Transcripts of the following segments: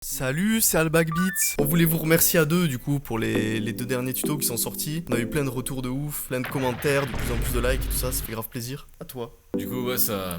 Salut, c'est Albackbeats. On voulait vous remercier à deux du coup pour les deux derniers tutos qui sont sortis. On a eu plein de retours de ouf, plein de commentaires, de plus en plus de likes et tout ça, ça fait grave plaisir. À toi. Du coup, ouais, ça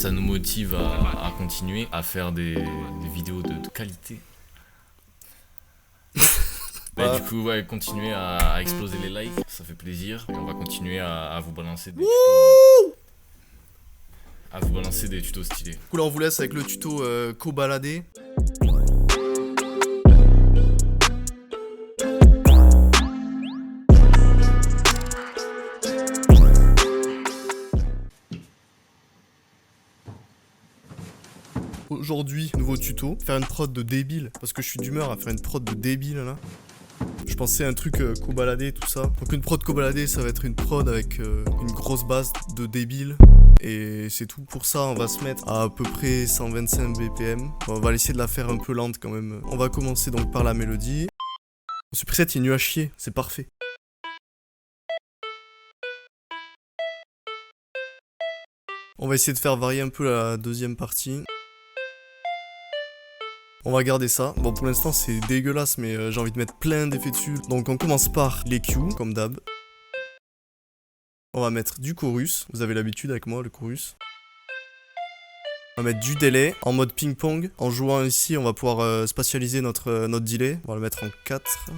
nous motive à continuer à faire des vidéos de qualité. Ah. Du coup, ouais, continuer à exploser les likes, ça fait plaisir. Et on va continuer à vous balancer des tutos. À vous balancer des tutos stylés. Du coup là on vous laisse avec le tuto co-baladé. Aujourd'hui, nouveau tuto, faire une prod de débile, parce que je suis d'humeur à faire une prod de débile là. Je pensais à un truc co-baladé, tout ça. Donc une prod co-baladé, ça va être une prod avec une grosse base de débile. Et c'est tout. Pour ça, on va se mettre à peu près 125 BPM. On va essayer de la faire un peu lente quand même. On va commencer donc par la mélodie. Ce preset il est nul à chier, c'est parfait. On va essayer de faire varier un peu la deuxième partie. On va garder ça. Bon, pour l'instant, c'est dégueulasse, mais j'ai envie de mettre plein d'effets dessus. Donc, on commence par les Q, comme d'hab. On va mettre du chorus. Vous avez l'habitude avec moi, le chorus. On va mettre du delay en mode ping-pong. En jouant ici, on va pouvoir spatialiser notre delay. On va le mettre en 4.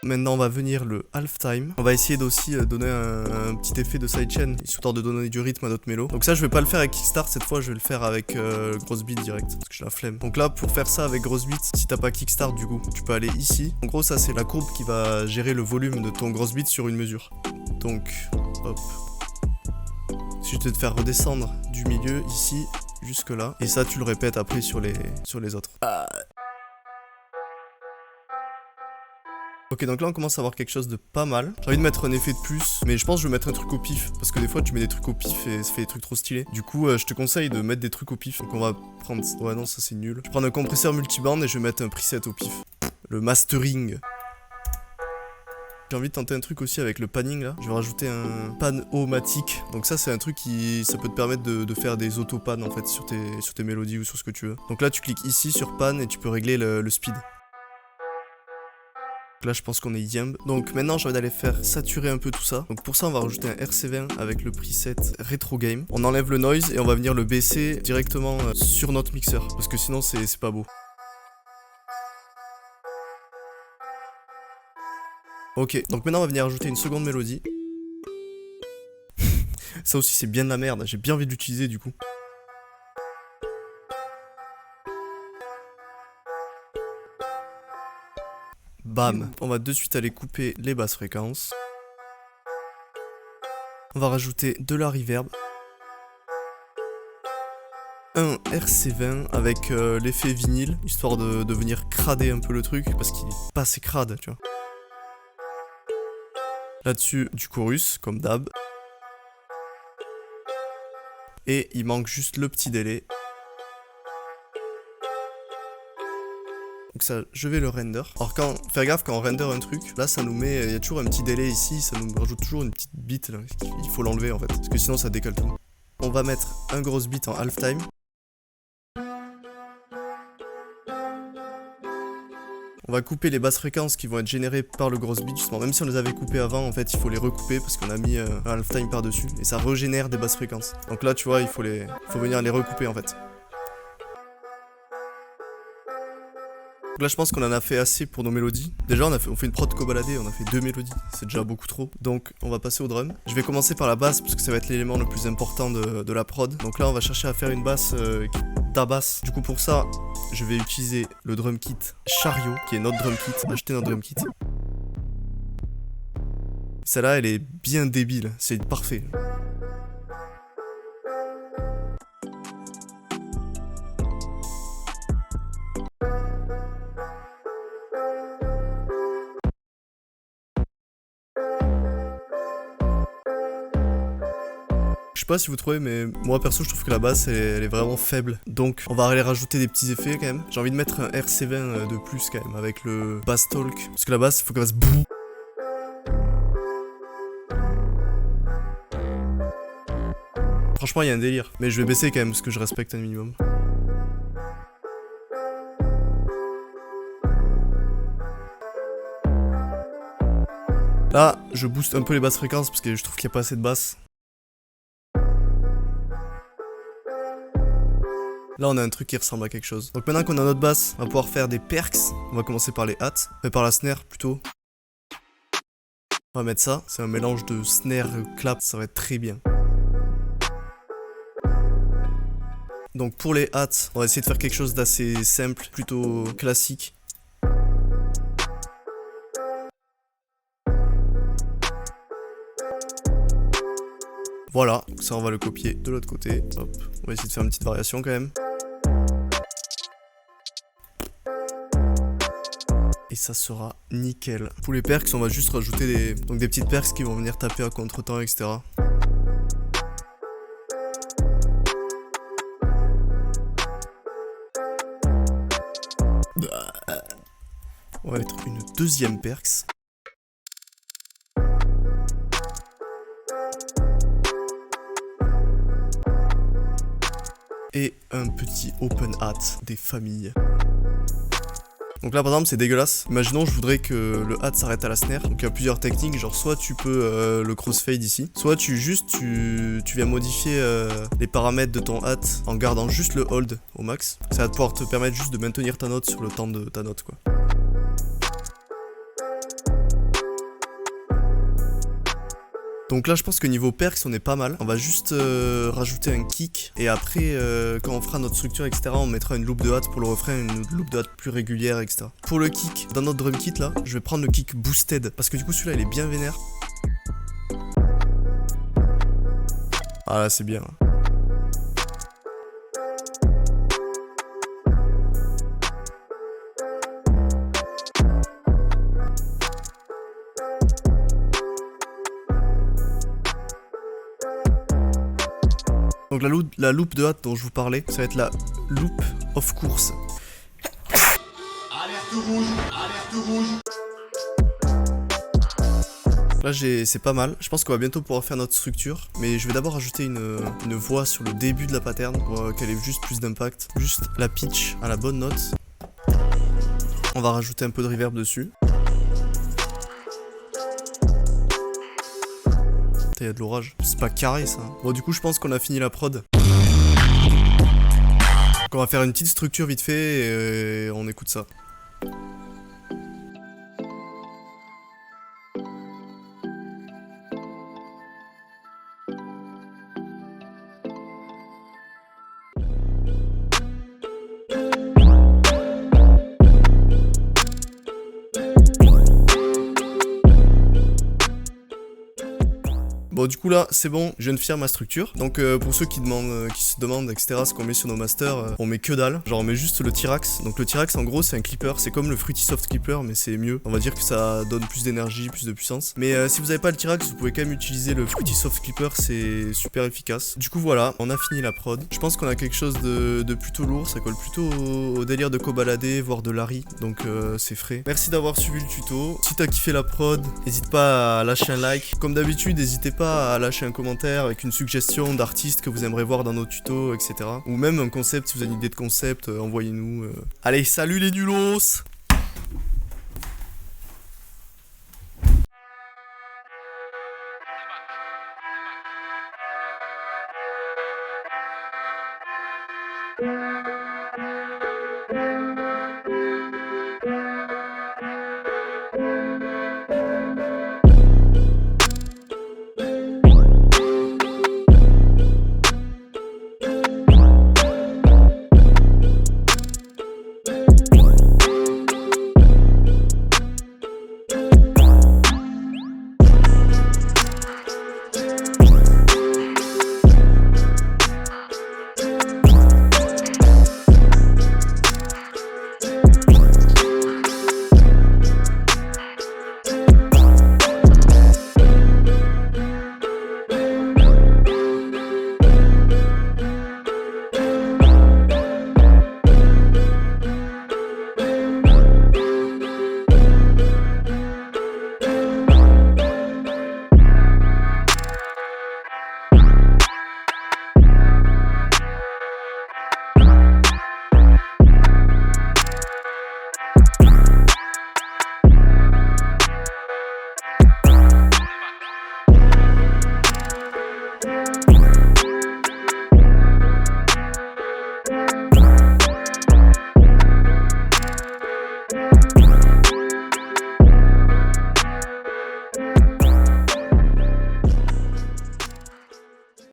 Maintenant, on va venir le halftime. On va essayer d'aussi donner un petit effet de sidechain, histoire de donner du rythme à notre mélo. Donc ça, je vais pas le faire avec Kickstart, cette fois, je vais le faire avec Grosse Beat direct, parce que j'ai la flemme. Donc là, pour faire ça avec Grosse Beat, si t'as pas Kickstart, du coup, tu peux aller ici. En gros, ça, c'est la courbe qui va gérer le volume de ton Grosse Beat sur une mesure. Donc, hop. Si je vais te faire redescendre du milieu, ici, jusque là. Et ça, tu le répètes après sur les autres. Ok, donc là on commence à avoir quelque chose de pas mal. J'ai envie de mettre un effet de plus, mais je pense que je vais mettre un truc au pif, parce que des fois tu mets des trucs au pif et ça fait des trucs trop stylés. Du coup, je te conseille de mettre des trucs au pif. Donc on va prendre... Ouais non, ça c'est nul. Je vais prendre un compresseur multiband et je vais mettre un preset au pif. Le mastering. J'ai envie de tenter un truc aussi avec le panning là. Je vais rajouter un pan-o-matic. Donc ça c'est un truc qui... ça peut te permettre de faire des auto-pan en fait sur tes mélodies ou sur ce que tu veux. Donc là tu cliques ici sur pan et tu peux régler le speed. Là je pense qu'on est yamb. Donc maintenant j'ai envie d'aller faire saturer un peu tout ça. Donc pour ça on va rajouter un RC20 avec le preset Retro Game. On enlève le noise et on va venir le baisser directement sur notre mixeur. Parce que sinon c'est pas beau. Ok, donc maintenant on va venir ajouter une seconde mélodie. Ça aussi c'est bien de la merde, j'ai bien envie de l'utiliser du coup. Bam. On va de suite aller couper les basses fréquences. On va rajouter de la reverb. Un RC20 avec l'effet vinyle, histoire de venir crader un peu le truc, parce qu'il est pas assez crade, tu vois. Là-dessus, du chorus, comme d'hab. Et il manque juste le petit délai. Donc ça, je vais le render. Alors faire gaffe quand on render un truc, là ça nous met, il y a toujours un petit délai ici, ça nous rajoute toujours une petite bit là. Il faut l'enlever en fait, parce que sinon ça décale tout. On va mettre un gros beat en halftime. On va couper les basses fréquences qui vont être générées par le gros beat justement. Même si on les avait coupées avant, en fait il faut les recouper parce qu'on a mis un halftime par dessus et ça régénère des basses fréquences. Donc là tu vois, il faut venir les recouper en fait. Donc là je pense qu'on en a fait assez pour nos mélodies. Déjà on fait une prod co-baladée, on a fait 2 mélodies, c'est déjà beaucoup trop. Donc on va passer au drum. Je vais commencer par la basse parce que ça va être l'élément le plus important de la prod. Donc là on va chercher à faire une basse qui tabasse. Du coup pour ça, je vais utiliser le drum kit Chariot, qui est notre drum kit. Acheter notre drum kit. Celle-là elle est bien débile, c'est parfait. Je sais pas si vous trouvez, mais moi perso je trouve que la basse elle est vraiment faible. Donc on va aller rajouter des petits effets quand même. J'ai envie de mettre un RC20 de plus quand même avec le bass talk. Parce que la basse il faut qu'elle fasse boum. Franchement il y a un délire. Mais je vais baisser quand même parce que je respecte un minimum. Là, je booste un peu les basses fréquences parce que je trouve qu'il n'y a pas assez de basses. Là, on a un truc qui ressemble à quelque chose. Donc maintenant qu'on a notre basse, on va pouvoir faire des perks. On va commencer par les hats, par la snare plutôt. On va mettre ça. C'est un mélange de snare clap, ça va être très bien. Donc pour les hats, on va essayer de faire quelque chose d'assez simple, plutôt classique. Voilà, donc ça on va le copier de l'autre côté. Hop, on va essayer de faire une petite variation quand même. Et ça sera nickel. Pour les perks, on va juste rajouter des petites perks qui vont venir taper à contre-temps, etc. On va mettre une deuxième perks. Et un petit open hat des familles. Donc là par exemple c'est dégueulasse. Imaginons je voudrais que le hat s'arrête à la snare. Donc il y a plusieurs techniques, genre soit tu peux le crossfade ici, soit tu viens modifier les paramètres de ton hat en gardant juste le hold au max. Ça va pouvoir te permettre juste de maintenir ta note sur le temps de ta note quoi. Donc là je pense que niveau perks on est pas mal. On va juste rajouter un kick. Et après quand on fera notre structure etc, on mettra une loop de hat pour le refrain, une loop de hat plus régulière etc. Pour le kick, dans notre drum kit là, je vais prendre le kick boosted. Parce que du coup celui-là il est bien vénère. Ah là c'est bien. Donc la loop de hâte dont je vous parlais, ça va être la loop of course. Alerte rouge, alerte rouge. Là c'est pas mal, je pense qu'on va bientôt pouvoir faire notre structure. Mais je vais d'abord ajouter une voix sur le début de la pattern pour qu'elle ait juste plus d'impact. Juste la pitch à la bonne note. On va rajouter un peu de reverb dessus. Il y a de l'orage. C'est pas carré ça. Bon du coup je pense qu'on a fini la prod. Donc on va faire une petite structure vite fait et on écoute ça. Bon du coup là c'est bon, je viens de faire ma structure. Donc pour ceux qui se demandent etc ce qu'on met sur nos masters, on met que dalle. Genre on met juste le T-Rax. Donc le T-Rax en gros c'est un clipper, c'est comme le Fruitysoft Clipper mais c'est mieux. On va dire que ça donne plus d'énergie, plus de puissance. Mais si vous avez pas le T-Rax vous pouvez quand même utiliser le Fruitysoft Clipper, c'est super efficace. Du coup voilà, on a fini la prod. Je pense qu'on a quelque chose de plutôt lourd, ça colle plutôt au délire de Cobaladé, voire de Larry. Donc c'est frais. Merci d'avoir suivi le tuto. Si t'as kiffé la prod, n'hésite pas à lâcher un like. Comme d'habitude, n'hésitez pas à lâcher un commentaire avec une suggestion d'artiste que vous aimeriez voir dans nos tutos, etc. Ou même un concept, si vous avez une idée de concept, envoyez-nous. Allez, salut les nulos!